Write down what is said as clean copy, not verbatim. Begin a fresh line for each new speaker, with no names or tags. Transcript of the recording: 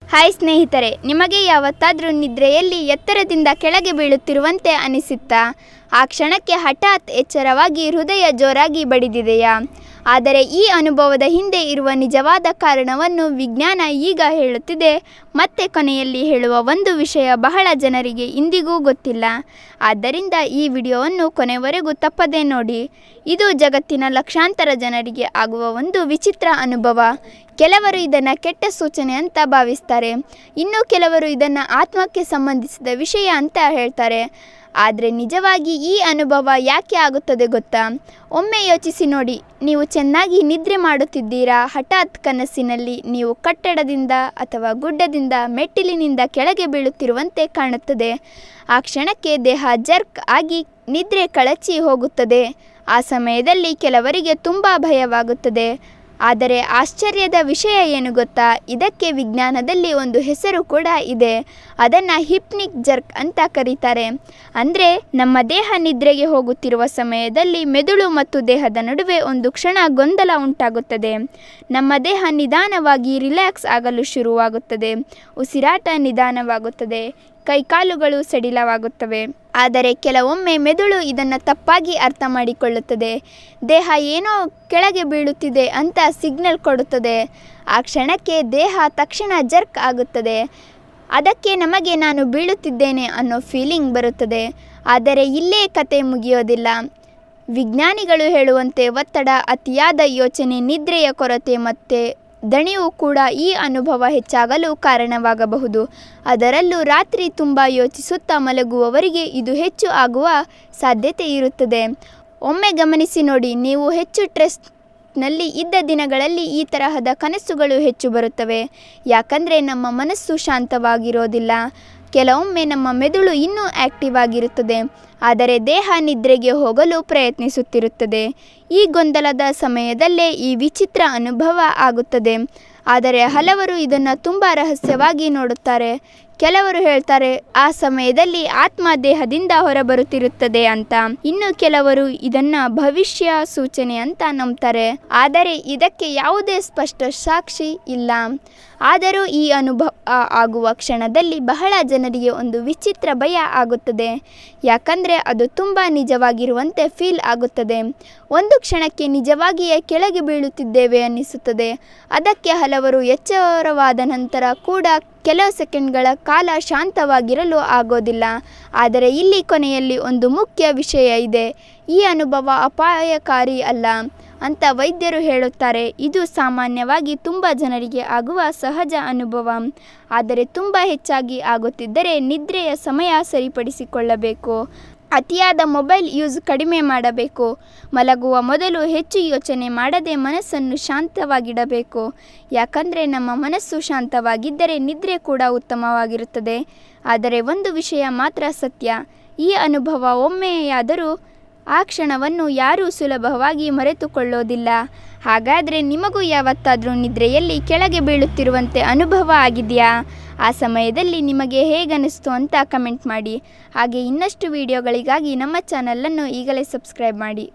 Hi ಸ್ನೇಹಿತರೆ, ನಿಮಗೆ ಯಾವತ್ತಾದರೂ ನಿದ್ರೆಯಲ್ಲಿ ಎತ್ತರದಿಂದ ಕೆಳಗೆ ಬೀಳುತ್ತಿರುವಂತೆ ಅನಿಸುತ್ತಾ? ಆ ಕ್ಷಣಕ್ಕೆ ಹಠಾತ್ ಎಚ್ಚರವಾಗಿ ಹೃದಯ ಜೋರಾಗಿ ಬಡಿದಿದೆಯಾ? ಆದರೆ ಈ ಅನುಭವದ ಹಿಂದೆ ಇರುವ ನಿಜವಾದ ಕಾರಣವನ್ನು ವಿಜ್ಞಾನ ಈಗ ಹೇಳುತ್ತಿದೆ. ಮತ್ತೆ ಕೊನೆಯಲ್ಲಿ ಹೇಳುವ ಒಂದು ವಿಷಯ ಬಹಳ ಜನರಿಗೆ ಇಂದಿಗೂ ಗೊತ್ತಿಲ್ಲ. ಆದ್ದರಿಂದ ಈ ವಿಡಿಯೋವನ್ನು ಕೊನೆವರೆಗೂ ತಪ್ಪದೇ ನೋಡಿ. ಇದು ಜಗತ್ತಿನ ಲಕ್ಷಾಂತರ ಜನರಿಗೆ ಆಗುವ ಒಂದು ವಿಚಿತ್ರ ಅನುಭವ. ಕೆಲವರು ಇದನ್ನು ಕೆಟ್ಟ ಸೂಚನೆ ಅಂತ ಭಾವಿಸ್ತಾರೆ, ಇನ್ನು ಕೆಲವರು ಇದನ್ನು ಆತ್ಮಕ್ಕೆ ಸಂಬಂಧಿಸಿದ ವಿಷಯ ಅಂತ ಹೇಳ್ತಾರೆ. ಆದರೆ ನಿಜವಾಗಿ ಈ ಅನುಭವ ಯಾಕೆ ಆಗುತ್ತದೆ ಗೊತ್ತಾ? ಒಮ್ಮೆ ಯೋಚಿಸಿ ನೋಡಿ. ನೀವು ಚೆನ್ನಾಗಿ ನಿದ್ರೆ ಮಾಡುತ್ತಿದ್ದೀರಾ. ಹಠಾತ್ ಕನಸಿನಲ್ಲಿ ನೀವು ಕಟ್ಟಡದಿಂದ ಅಥವಾ ಗುಡ್ಡದಿಂದ ಮೆಟ್ಟಿಲಿನಿಂದ ಕೆಳಗೆ ಬೀಳುತ್ತಿರುವಂತೆ ಕಾಣುತ್ತದೆ. ಆ ಕ್ಷಣಕ್ಕೆ ದೇಹ ಜರ್ಕ್ ಆಗಿ ನಿದ್ರೆ ಕಳಚಿ ಹೋಗುತ್ತದೆ. ಆ ಸಮಯದಲ್ಲಿ ಕೆಲವರಿಗೆ ತುಂಬ ಭಯವಾಗುತ್ತದೆ. ಆದರೆ ಆಶ್ಚರ್ಯದ ವಿಷಯ ಏನು ಗೊತ್ತಾ? ಇದಕ್ಕೆ ವಿಜ್ಞಾನದಲ್ಲಿ ಒಂದು ಹೆಸರು ಕೂಡ ಇದೆ. ಅದನ್ನು ಹಿಪ್ನಿಕ್ ಜರ್ಕ್ ಅಂತ ಕರೀತಾರೆ. ಅಂದರೆ ನಮ್ಮ ದೇಹ ನಿದ್ರೆಗೆ ಹೋಗುತ್ತಿರುವ ಸಮಯದಲ್ಲಿ ಮೆದುಳು ಮತ್ತು ದೇಹದ ನಡುವೆ ಒಂದು ಕ್ಷಣ ಗೊಂದಲ ಉಂಟಾಗುತ್ತದೆ. ನಮ್ಮ ದೇಹ ನಿಧಾನವಾಗಿ ರಿಲ್ಯಾಕ್ಸ್ ಆಗಲು ಶುರುವಾಗುತ್ತದೆ. ಉಸಿರಾಟ ನಿಧಾನವಾಗುತ್ತದೆ. ಕೈಕಾಲುಗಳು ಸಡಿಲವಾಗುತ್ತವೆ. ಆದರೆ ಕೆಲವೊಮ್ಮೆ ಮೆದುಳು ಇದನ್ನು ತಪ್ಪಾಗಿ ಅರ್ಥ ಮಾಡಿಕೊಳ್ಳುತ್ತದೆ. ದೇಹ ಏನೋ ಕೆಳಗೆ ಬೀಳುತ್ತಿದೆ ಅಂತ ಸಿಗ್ನಲ್ ಕೊಡುತ್ತದೆ. ಆ ಕ್ಷಣಕ್ಕೆ ದೇಹ ತಕ್ಷಣ ಜರ್ಕ್ ಆಗುತ್ತದೆ. ಅದಕ್ಕೆ ನಮಗೆ ನಾನು ಬೀಳುತ್ತಿದ್ದೇನೆ ಅನ್ನೋ ಫೀಲಿಂಗ್ ಬರುತ್ತದೆ. ಆದರೆ ಇಲ್ಲೇ ಕತೆ ಮುಗಿಯೋದಿಲ್ಲ. ವಿಜ್ಞಾನಿಗಳು ಹೇಳುವಂತೆ ಒತ್ತಡ, ಅತಿಯಾದ ಯೋಚನೆ, ನಿದ್ರೆಯ ಕೊರತೆ ಮತ್ತು ದಣಿವು ಕೂಡ ಈ ಅನುಭವ ಹೆಚ್ಚಾಗಲು ಕಾರಣವಾಗಬಹುದು. ಅದರಲ್ಲೂ ರಾತ್ರಿ ತುಂಬ ಯೋಚಿಸುತ್ತಾ ಮಲಗುವವರಿಗೆ ಇದು ಹೆಚ್ಚು ಆಗುವ ಸಾಧ್ಯತೆ ಇರುತ್ತದೆ. ಒಮ್ಮೆ ಗಮನಿಸಿ ನೋಡಿ, ನೀವು ಹೆಚ್ಚು ಸ್ಟ್ರೆಸ್ನಲ್ಲಿ ಇದ್ದ ದಿನಗಳಲ್ಲಿ ಈ ತರಹದ ಕನಸುಗಳು ಹೆಚ್ಚು ಬರುತ್ತವೆ. ಯಾಕಂದರೆ ನಮ್ಮ ಮನಸ್ಸು ಶಾಂತವಾಗಿರೋದಿಲ್ಲ. ಕೆಲವೊಮ್ಮೆ ನಮ್ಮ ಮೆದುಳು ಇನ್ನೂ ಆ್ಯಕ್ಟಿವ್ ಆಗಿರುತ್ತದೆ, ಆದರೆ ದೇಹ ನಿದ್ರೆಗೆ ಹೋಗಲು ಪ್ರಯತ್ನಿಸುತ್ತಿರುತ್ತದೆ. ಈ ಗೊಂದಲದ ಸಮಯದಲ್ಲೇ ಈ ವಿಚಿತ್ರ ಅನುಭವ ಆಗುತ್ತದೆ. ಆದರೆ ಹಲವರು ಇದನ್ನು ತುಂಬ ರಹಸ್ಯವಾಗಿ ನೋಡುತ್ತಾರೆ. ಕೆಲವರು ಹೇಳ್ತಾರೆ ಆ ಸಮಯದಲ್ಲಿ ಆತ್ಮ ದೇಹದಿಂದ ಹೊರಬರುತ್ತಿರುತ್ತದೆ ಅಂತ. ಇನ್ನು ಕೆಲವರು ಇದನ್ನು ಭವಿಷ್ಯ ಸೂಚನೆ ಅಂತ ನಂಬ್ತಾರೆ. ಆದರೆ ಇದಕ್ಕೆ ಯಾವುದೇ ಸ್ಪಷ್ಟ ಸಾಕ್ಷಿ ಇಲ್ಲ. ಆದರೂ ಈ ಅನುಭವ ಆಗುವ ಕ್ಷಣದಲ್ಲಿ ಬಹಳ ಜನರಿಗೆ ಒಂದು ವಿಚಿತ್ರ ಭಯ ಆಗುತ್ತದೆ. ಯಾಕಂದರೆ ಅದು ತುಂಬ ನಿಜವಾಗಿರುವಂತೆ ಫೀಲ್ ಆಗುತ್ತದೆ. ಒಂದು ಕ್ಷಣಕ್ಕೆ ನಿಜವಾಗಿಯೇ ಕೆಳಗೆ ಬೀಳುತ್ತಿದ್ದೇವೆ ಅನ್ನಿಸುತ್ತದೆ. ಅದಕ್ಕೆ ಹಲವರು ಎಚ್ಚರವಾದ ನಂತರ ಕೂಡ ಕೆಲವು ಸೆಕೆಂಡ್ಗಳ ಕಾಲ ಶಾಂತವಾಗಿರಲು ಆಗೋದಿಲ್ಲ. ಆದರೆ ಇಲ್ಲಿ ಕೊನೆಯಲ್ಲಿ ಒಂದು ಮುಖ್ಯ ವಿಷಯ ಇದೆ. ಈ ಅನುಭವ ಅಪಾಯಕಾರಿ ಅಲ್ಲ ಅಂತ ವೈದ್ಯರು ಹೇಳುತ್ತಾರೆ. ಇದು ಸಾಮಾನ್ಯವಾಗಿ ತುಂಬ ಜನರಿಗೆ ಆಗುವ ಸಹಜ ಅನುಭವ. ಆದರೆ ತುಂಬ ಹೆಚ್ಚಾಗಿ ಆಗುತ್ತಿದ್ದರೆ ನಿದ್ರೆಯ ಸಮಯ ಸರಿಪಡಿಸಿಕೊಳ್ಳಬೇಕು. ಅತಿಯಾದ ಮೊಬೈಲ್ ಯೂಸ್ ಕಡಿಮೆ ಮಾಡಬೇಕು. ಮಲಗುವ ಮೊದಲು ಹೆಚ್ಚು ಯೋಚನೆ ಮಾಡದೆ ಮನಸ್ಸನ್ನು ಶಾಂತವಾಗಿಡಬೇಕು. ಯಾಕಂದರೆ ನಮ್ಮ ಮನಸ್ಸು ಶಾಂತವಾಗಿದ್ದರೆ ನಿದ್ರೆ ಕೂಡ ಉತ್ತಮವಾಗಿರುತ್ತದೆ. ಆದರೆ ಒಂದು ವಿಷಯ ಮಾತ್ರ ಸತ್ಯ, ಈ ಅನುಭವ ಒಮ್ಮೆಯಾದರೂ ಆ ಕ್ಷಣವನ್ನು ಯಾರೂ ಸುಲಭವಾಗಿ ಮರೆತುಕೊಳ್ಳೋದಿಲ್ಲ. ಹಾಗಾದರೆ ನಿಮಗೂ ಯಾವತ್ತಾದರೂ ನಿದ್ರೆಯಲ್ಲಿ ಕೆಳಗೆ ಬೀಳುತ್ತಿರುವಂತೆ ಅನುಭವ ಆಗಿದೆಯಾ? ಆ ಸಮಯದಲ್ಲಿ ನಿಮಗೆ ಹೇಗನ್ನಿಸ್ತು ಅಂತ ಕಮೆಂಟ್ ಮಾಡಿ. ಹಾಗೆ ಇನ್ನಷ್ಟು ವಿಡಿಯೋಗಳಿಗಾಗಿ ನಮ್ಮ ಚಾನಲನ್ನು ಈಗಲೇ ಸಬ್ಸ್ಕ್ರೈಬ್ ಮಾಡಿ.